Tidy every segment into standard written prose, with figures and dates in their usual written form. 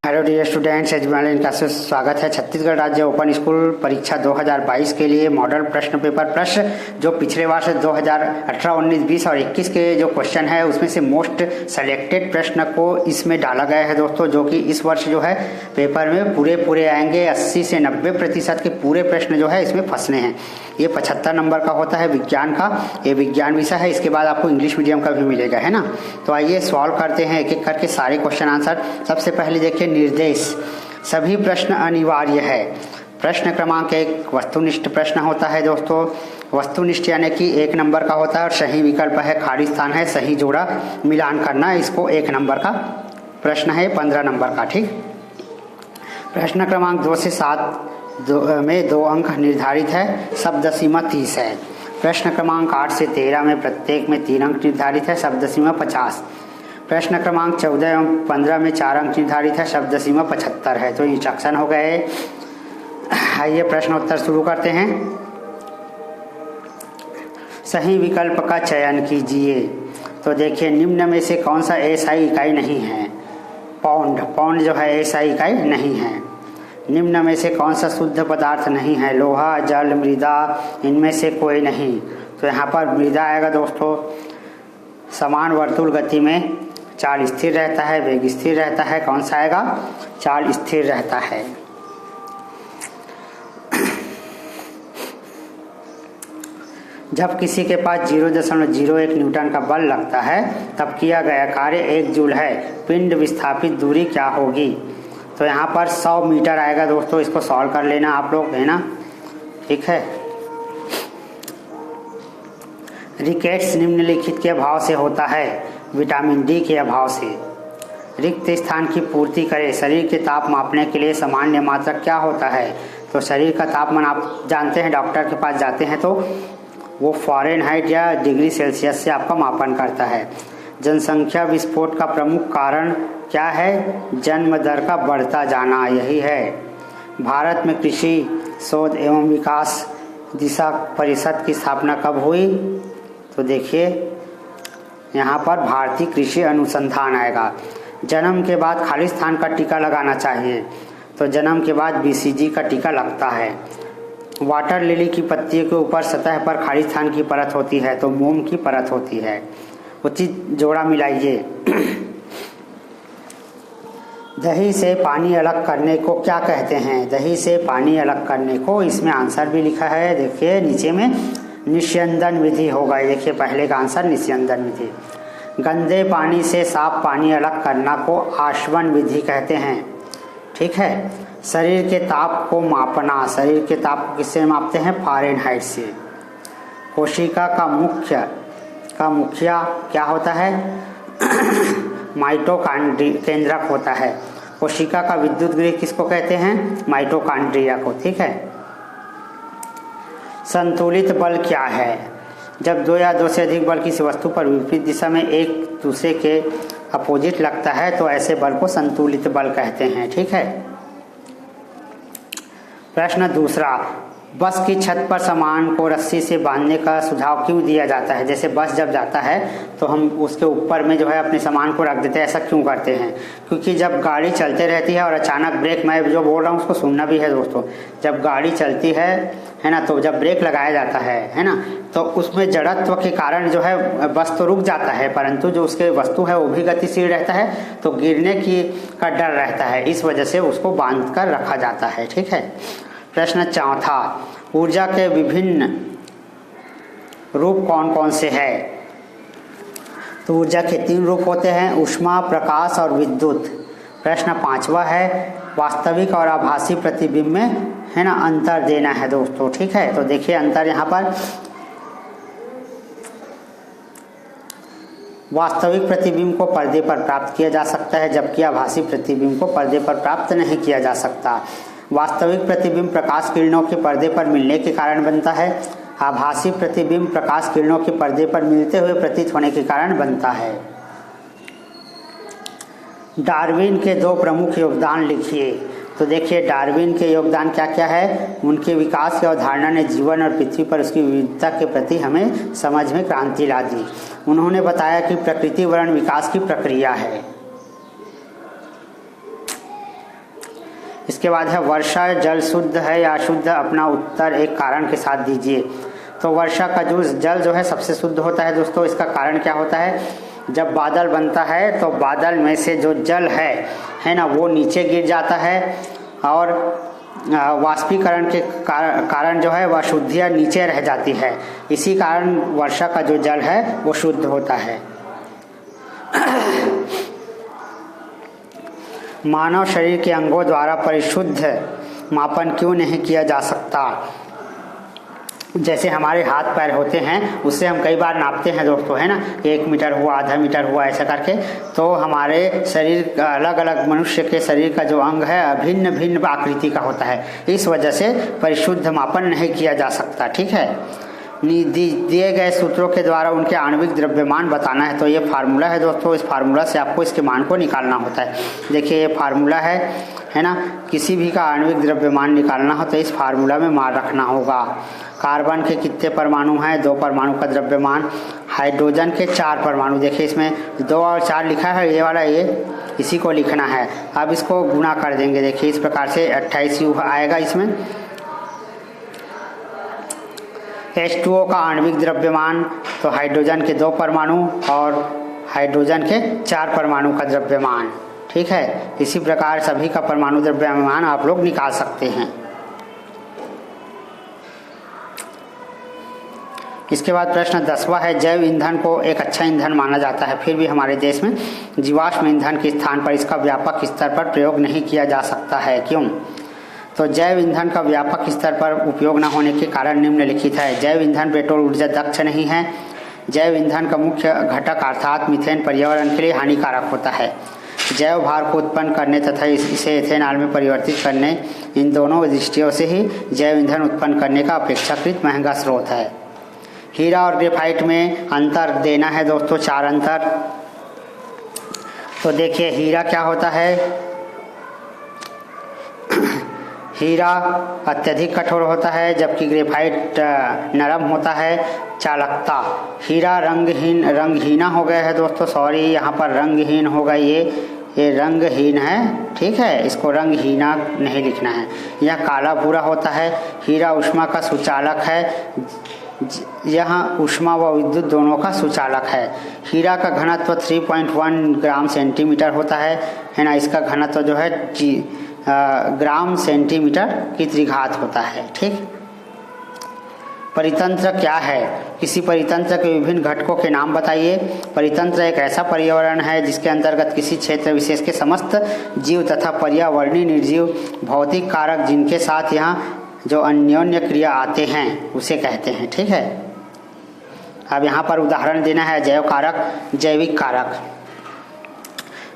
Hello dear students, education classes स्वागत है। छत्तीसगढ़ राज्य ओपन स्कूल परीक्षा 2022 के लिए मॉडल प्रश्न पेपर प्रश्न जो पिछले वर्ष 2018, 19, 20 और 21 के जो क्वेश्चन है उसमें से मोस्ट सेलेक्टेड प्रश्न को इसमें डाला गया है दोस्तों, जो कि इस वर्ष जो है पेपर में पूरे आएंगे। 80 से 90% के पूरे प्रश्न जो है इसमें फंसने हैं। ये 75 नंबर का होता है विज्ञान का, ये विज्ञान विषय है। इसके बाद आपको इंग्लिश मीडियम का भी मिलेगा, है ना। तो आइए सॉल्व करते हैं एक एक करके सारे क्वेश्चन आंसर। सबसे पहले देखिए निर्देश, सभी प्रश्न अनिवार्य है। प्रश्न क्रमांक 1 वस्तुनिष्ठ प्रश्न होता है दोस्तों। वस्तुनिष्ठ यानी कि 1 नंबर का होता है और सही विकल्प है, खाली स्थान है, सही जोड़ा मिलान करना, इसको 1 नंबर का प्रश्न है। 15 नंबर का, ठीक। प्रश्न क्रमांक 2 से 7 में 2 अंक निर्धारित है, शब्द सीमा 30 है। प्रश्न क्रमांक 8 से 13 में प्रत्येक में 3 अंक निर्धारित है, शब्द सीमा 50। प्रश्न क्रमांक 14 एवं 15 में 4 अंक निर्धारित है, शब्द सीमा 75 है। तो इंस्ट्रक्शन हो गए। आइए प्रश्नोत्तर शुरू करते हैं। सही विकल्प का चयन कीजिए। तो देखिए निम्न में से कौन सा एसआई इकाई नहीं है? पाउंड जो है एसआई इकाई नहीं है। निम्न में से कौन सा शुद्ध पदार्थ नहीं है? लोहा, जल, मृदा, इनमें से कोई नहीं। तो यहाँ पर मृदा आएगा दोस्तों। समान वर्तुल गति में चाल स्थिर रहता है, वेग स्थिर रहता है, कौन सा आएगा? चाल स्थिर रहता है। जब किसी के पास 0.01 न्यूटन का बल लगता है तब किया गया कार्य 1 जूल है। पिंड विस्थापित दूरी क्या होगी? तो यहाँ पर 100 मीटर आएगा दोस्तों। इसको सॉल्व कर लेना आप लोग, है ना, ठीक है। रिकेट्स निम्नलिखित के अभाव से होता है। विटामिन डी के अभाव से। रिक्त स्थान की पूर्ति करें। शरीर के ताप मापने के लिए सामान्य मात्रक क्या होता है? तो शरीर का तापमान आप जानते हैं, डॉक्टर के पास जाते हैं तो वो फ़ारेनहाइट या डिग्री सेल्सियस से आपका मापन करता है। जनसंख्या विस्फोट का प्रमुख कारण क्या है? जन्म दर का बढ़ता जाना, यही है। भारत में कृषि शोध एवं विकास दिशा परिषद की स्थापना कब हुई? तो देखिए यहाँ पर भारतीय कृषि अनुसंधान आएगा। जन्म के बाद खाली स्थान का टीका लगाना चाहिए। तो जन्म के बाद बीसीजी का टीका लगता है। वाटर लिली की पत्तियों के ऊपर सतह पर खाली स्थान की परत होती है, तो मोम की परत होती है। उचित जोड़ा मिलाइए। दही से पानी अलग करने को क्या कहते हैं? दही से पानी अलग करने को, इसमें आंसर भी लिखा है, देखिए नीचे में, निस्यंदन विधि होगा। देखिए पहले का आंसर निस्यंदन विधि। गंदे पानी से साफ पानी अलग करना को आशवन विधि कहते हैं, ठीक है। शरीर के ताप को मापना, शरीर के ताप को किससे मापते हैं? फ़ारेनहाइट से। कोशिका का मुखिया क्या होता है? माइटोकॉन्ड्रिया केंद्रक होता है। कोशिका का विद्युत गृह किसको कहते हैं? माइटोकॉन्ड्रिया को, ठीक है। संतुलित बल क्या है? जब 2 या 2 से अधिक बल किसी वस्तु पर विपरीत दिशा में एक दूसरे के अपोजिट लगता है तो ऐसे बल को संतुलित बल कहते हैं, ठीक है। प्रश्न दूसरा, बस की छत पर सामान को रस्सी से बांधने का सुझाव क्यों दिया जाता है? जैसे बस जब जाता है तो हम उसके ऊपर में जो है अपने सामान को रख देते हैं, ऐसा क्यों करते हैं? क्योंकि जब गाड़ी चलते रहती है और अचानक ब्रेक, मैं जो बोल रहा हूँ उसको सुनना भी है दोस्तों। जब गाड़ी चलती है ना, तो जब ब्रेक लगाया जाता है ना, तो उसमें जड़त्व के कारण जो है बस तो रुक जाता है, परंतु जो उसके वस्तु है वो भी गतिशील रहता है, तो गिरने की का डर रहता है। इस वजह से उसको बांध कर रखा जाता है, ठीक है। प्रश्न चौथा, ऊर्जा के विभिन्न रूप कौन कौन से हैं? तो ऊर्जा के 3 रूप होते हैं, ऊष्मा, प्रकाश और विद्युत। प्रश्न 5वां है, वास्तविक और आभासी प्रतिबिंब में, है ना, अंतर देना है दोस्तों, ठीक है। तो देखिए अंतर यहाँ पर, वास्तविक प्रतिबिंब को पर्दे पर प्राप्त किया जा सकता है, जबकि आभासी प्रतिबिंब को पर्दे पर प्राप्त नहीं किया जा सकता। वास्तविक प्रतिबिंब प्रकाश किरणों के पर्दे पर मिलने के कारण बनता है। आभासी प्रतिबिंब प्रकाश किरणों के पर्दे पर मिलते हुए प्रतीत होने के कारण बनता है। डार्विन के 2 प्रमुख योगदान लिखिए। तो देखिए डार्विन के योगदान क्या क्या है? उनके विकास की अवधारणा ने जीवन और पृथ्वी पर उसकी विविधता के प्रति हमें समझ में क्रांति ला दी। उन्होंने बताया कि प्रकृति वर्ण विकास की प्रक्रिया है। इसके बाद है वर्षा जल शुद्ध है या अशुद्ध, अपना उत्तर एक कारण के साथ दीजिए। तो वर्षा का जो जल जो है सबसे शुद्ध होता है दोस्तों। इसका कारण क्या होता है, जब बादल बनता है तो बादल में से जो जल है ना, वो नीचे गिर जाता है और वाष्पीकरण के कारण जो है वह शुद्धियाँ नीचे रह जाती है। इसी कारण वर्षा का जो जल है वो शुद्ध होता है। मानव शरीर के अंगों द्वारा परिशुद्ध मापन क्यों नहीं किया जा सकता। जैसे हमारे हाथ पैर होते हैं उससे हम कई बार नापते हैं दोस्तों, है ना, 1 मीटर हुआ, आधा मीटर हुआ, ऐसा करके। तो हमारे शरीर अलग अलग मनुष्य के शरीर का जो अंग है भिन्न भिन्न आकृति का होता है, इस वजह से परिशुद्ध मापन नहीं किया जा सकता। ठीक है, दिए गए सूत्रों के द्वारा उनके आणविक द्रव्यमान बताना है। तो ये फार्मूला है दोस्तों, इस फार्मूला से आपको इसके मान को निकालना होता है। देखिए ये फार्मूला है ना, किसी भी का आणविक द्रव्यमान निकालना हो तो इस फार्मूला में मान रखना होगा। कार्बन के कितने परमाणु हैं, 2 परमाणु का द्रव्यमान। हाइड्रोजन के 4 परमाणु, देखिए इसमें 2 और 4 लिखा है, ये वाला ये इसी को लिखना है। अब इसको गुणा कर देंगे, देखिए इस प्रकार से 28 आएगा इसमें। H2O का आणविक द्रव्यमान, तो हाइड्रोजन के 2 परमाणु और हाइड्रोजन के 4 परमाणु का द्रव्यमान। ठीक है, इसी प्रकार सभी का परमाणु द्रव्यमान आप लोग निकाल सकते हैं। इसके बाद प्रश्न 10वां है, जैव ईंधन को एक अच्छा ईंधन माना जाता है, फिर भी हमारे देश में जीवाश्म ईंधन के स्थान पर इसका व्यापक स्तर पर प्रयोग नहीं किया जा सकता है, क्यों। तो जैव ईंधन का व्यापक स्तर पर उपयोग न होने के कारण निम्नलिखित है। जैव ईंधन पेट्रोल ऊर्जा दक्ष नहीं है। जैव ईंधन का मुख्य घटक अर्थात मीथेन पर्यावरण के लिए हानिकारक होता है। जैव भार को उत्पन्न करने तथा इसे इथेनॉल में परिवर्तित करने, इन दोनों दृष्टियों से ही जैव ईंधन उत्पन्न करने का अपेक्षाकृत महंगा स्रोत है। हीरा और ग्रेफाइट में अंतर देना है दोस्तों, 4 अंतर। तो देखिए हीरा क्या होता है, हीरा अत्यधिक कठोर होता है जबकि ग्रेफाइट नरम होता है। चालकता, हीरा रंगहीना हो गया है दोस्तों, सॉरी यहाँ पर रंगहीन होगा, ये रंगहीन है। ठीक है, इसको रंगहीना नहीं लिखना है। यह काला भूरा होता है। हीरा ऊष्मा का सुचालक है, यहाँ ऊष्मा व विद्युत दोनों का सुचालक है। हीरा का घनत्व 3.1 ग्राम सेंटीमीटर होता है ना। इसका घनत्व जो है ग्राम सेंटीमीटर की त्रिघात होता है। ठीक, परितंत्र क्या है, किसी परितंत्र के विभिन्न घटकों के नाम बताइए। परितंत्र एक ऐसा पर्यावरण है जिसके अंतर्गत किसी क्षेत्र विशेष के समस्त जीव तथा पर्यावरणीय निर्जीव भौतिक कारक जिनके साथ यहाँ जो अन्योन्य क्रिया आते हैं उसे कहते हैं। ठीक है, अब यहाँ पर उदाहरण देना है जैव कारक, जैविक कारक।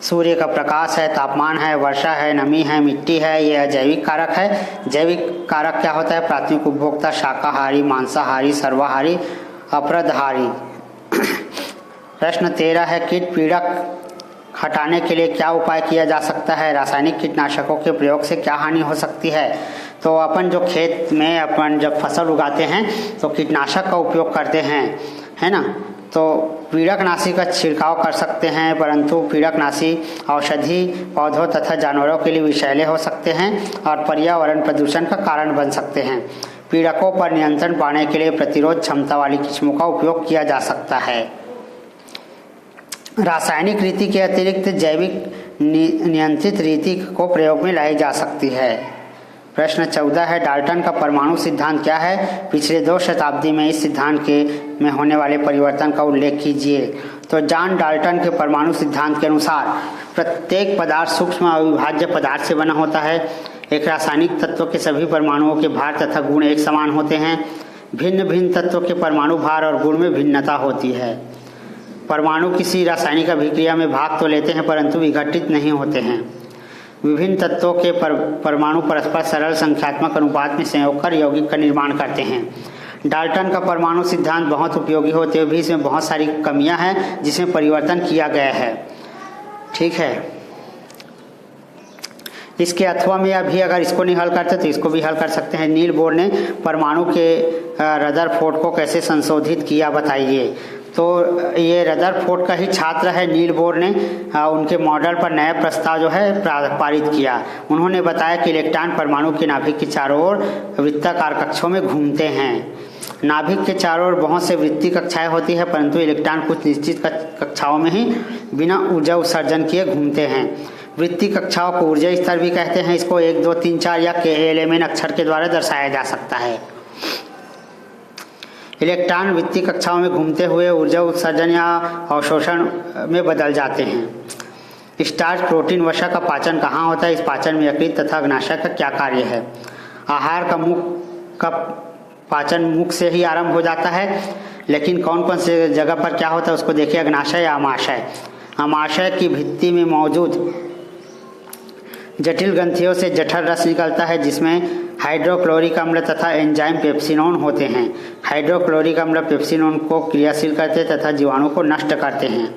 सूर्य का प्रकाश है, तापमान है, वर्षा है, नमी है, मिट्टी है, ये अजैविक कारक है। जैविक कारक क्या होता है, प्राथमिक उपभोक्ता, शाकाहारी, मांसाहारी, सर्वाहारी, अपरदहारी। प्रश्न 13 है, कीट पीड़क हटाने के लिए क्या उपाय किया जा सकता है। रासायनिक कीटनाशकों के प्रयोग से क्या हानि हो सकती है। तो अपन जो खेत में अपन जब फसल उगाते हैं तो कीटनाशक का उपयोग करते हैं, है ना। तो पीड़कनाशी का छिड़काव कर सकते हैं, परंतु पीड़कनाशी औषधि पौधों तथा जानवरों के लिए विषैले हो सकते हैं और पर्यावरण प्रदूषण का कारण बन सकते हैं। पीड़कों पर नियंत्रण पाने के लिए प्रतिरोध क्षमता वाली किस्मों का उपयोग किया जा सकता है। रासायनिक रीति के अतिरिक्त जैविक नियंत्रित रीति को प्रयोग में लाई जा सकती है। प्रश्न 14 है, डाल्टन का परमाणु सिद्धांत क्या है। पिछले 2 शताब्दी में इस सिद्धांत में होने वाले परिवर्तन का उल्लेख कीजिए। तो जॉन डाल्टन के परमाणु सिद्धांत के अनुसार प्रत्येक पदार्थ सूक्ष्म अविभाज्य पदार्थ से बना होता है। एक रासायनिक तत्व के सभी परमाणुओं के भार तथा गुण एक समान होते हैं। भिन्न भिन्न तत्वों के परमाणु भार और गुण में भिन्नता होती है। परमाणु किसी रासायनिक अभिक्रिया में भाग तो लेते हैं परंतु विघटित नहीं होते हैं। विभिन्न तत्वों के परमाणु परस्पर सरल संख्यात्मक अनुपात में संयोग कर यौगिक का निर्माण करते हैं। डाल्टन का परमाणु सिद्धांत बहुत उपयोगी होते हुए भी इसमें बहुत सारी कमियां हैं जिसमें परिवर्तन किया गया है। ठीक है, इसके अथवा में अभी अगर इसको नहीं हल करते तो इसको भी हल कर सकते हैं। नील बोर ने परमाणु के रदरफोर्ड को कैसे संशोधित किया बताइए। तो ये रदरफोर्ड का ही छात्र है नील बोर ने उनके मॉडल पर नया प्रस्ताव जो है पारित किया। उन्होंने बताया कि इलेक्ट्रॉन परमाणु के नाभिक के चारों ओर वृत्ताकार कक्षों में घूमते हैं। नाभिक के चारों ओर बहुत से वृत्तीय कक्षाएं होती है, परंतु इलेक्ट्रॉन कुछ निश्चित कक्षाओं में ही बिना ऊर्जा उत्सर्जन किए घूमते हैं। वृत्तीय कक्षाओं को ऊर्जा स्तर भी कहते हैं। इसको 1, 2, 3, 4 या KLMN अक्षर के द्वारा दर्शाया जा सकता है। इलेक्ट्रॉन वृत्तीय कक्षाओं में घूमते हुए ऊर्जा उत्सर्जन या अवशोषण में बदल जाते हैं। स्टार्च प्रोटीन वसा का पाचन कहाँ होता है? इस पाचन में यकृत तथा अग्नाशय का क्या कार्य है? आहार का पाचन मुख से ही आरंभ हो जाता है, लेकिन कौन कौन से जगह पर क्या होता है उसको देखिए। अग्नाशय या आमाशय। आमाशय की भित्ति में मौजूद जटिल ग्रंथियों से जठर रस निकलता है, जिसमें हाइड्रोक्लोरिक अम्ल तथा एंजाइम पेप्सिनोन होते हैं। हाइड्रोक्लोरिक अम्ल पेप्सिनोन को क्रियाशील करते तथा जीवाणु को नष्ट करते हैं।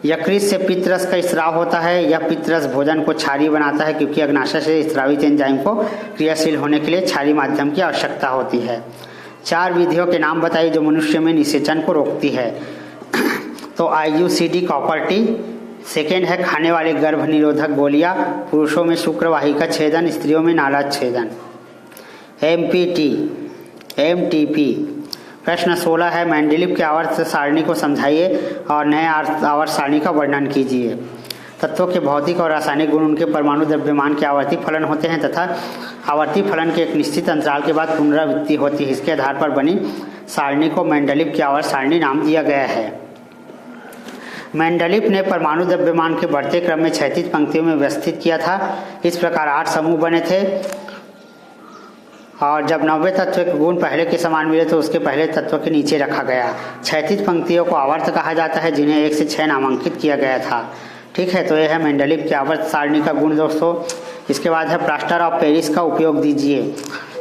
यकृत से पित्तरस का स्राव होता है। यह पित्तरस भोजन को क्षारीय बनाता है, क्योंकि अग्नाशय से स्रावित एंजाइम को क्रियाशील होने के लिए क्षारीय माध्यम की आवश्यकता होती है। 4 विधियों के नाम बताइए जो मनुष्य में निषेचन को रोकती है। तो IUCD कॉपर टी, सेकेंड है खाने वाले गर्भ निरोधक गोलियां, पुरुषों में शुक्रवाहिका छेदन, स्त्रियों में नाड़ा छेदन। MTP। प्रश्न 16 है मेंडलीव के आवर्त सारणी को समझाइए और नए आवर्त सारणी का वर्णन कीजिए। तत्वों के भौतिक और रासायनिक गुण, उनके परमाणु द्रव्यमान के आवर्ती फलन होते हैं तथा आवर्ती फलन के एक निश्चित अंतराल के बाद पुनरावृत्ति होती है। इसके आधार पर बनी सारणी को मेंडलीव की आवर्त सारणी नाम दिया गया है। मेंडलीव ने परमाणु द्रव्यमान के बढ़ते क्रम में क्षैतिज पंक्तियों में व्यवस्थित किया था। इस प्रकार 8 समूह बने थे और जब 90 तत्व के गुण पहले के समान मिले तो उसके पहले तत्व के नीचे रखा गया। क्षैतिज पंक्तियों को आवर्त कहा जाता है, जिन्हें 1 से 6 नामांकित किया गया था। ठीक है, तो यह है मेंडलीव की आवर्त सारणी का गुण दोस्तों। इसके बाद है प्लास्टर ऑफ पेरिस का उपयोग दीजिए।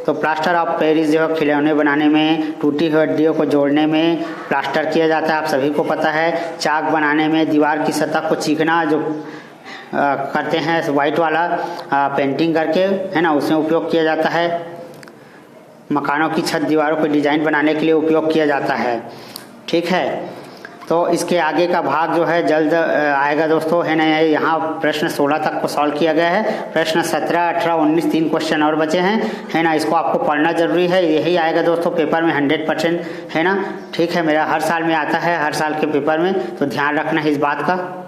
तो प्लास्टर ऑफ पेरिस जो है खिलौने बनाने में, टूटी हुई हड्डियों को जोड़ने में प्लास्टर किया जाता है, आप सभी को पता है। चाक बनाने में, दीवार की सतह को चीकना जो करते हैं वाइट वाला पेंटिंग करके, है ना, उसमें उपयोग किया जाता है। मकानों की छत दीवारों पर डिजाइन बनाने के लिए उपयोग किया जाता है। ठीक है, तो इसके आगे का भाग जो है जल्द आएगा दोस्तों, है ना। यहाँ प्रश्न 16 तक को सॉल्व किया गया है। प्रश्न 17, 18, 19 3 क्वेश्चन और बचे हैं, है ना। इसको आपको पढ़ना जरूरी है, यही आएगा दोस्तों पेपर में 100%, है ना। ठीक है, मेरा हर साल में आता है, हर साल के पेपर में, तो ध्यान रखना है इस बात का।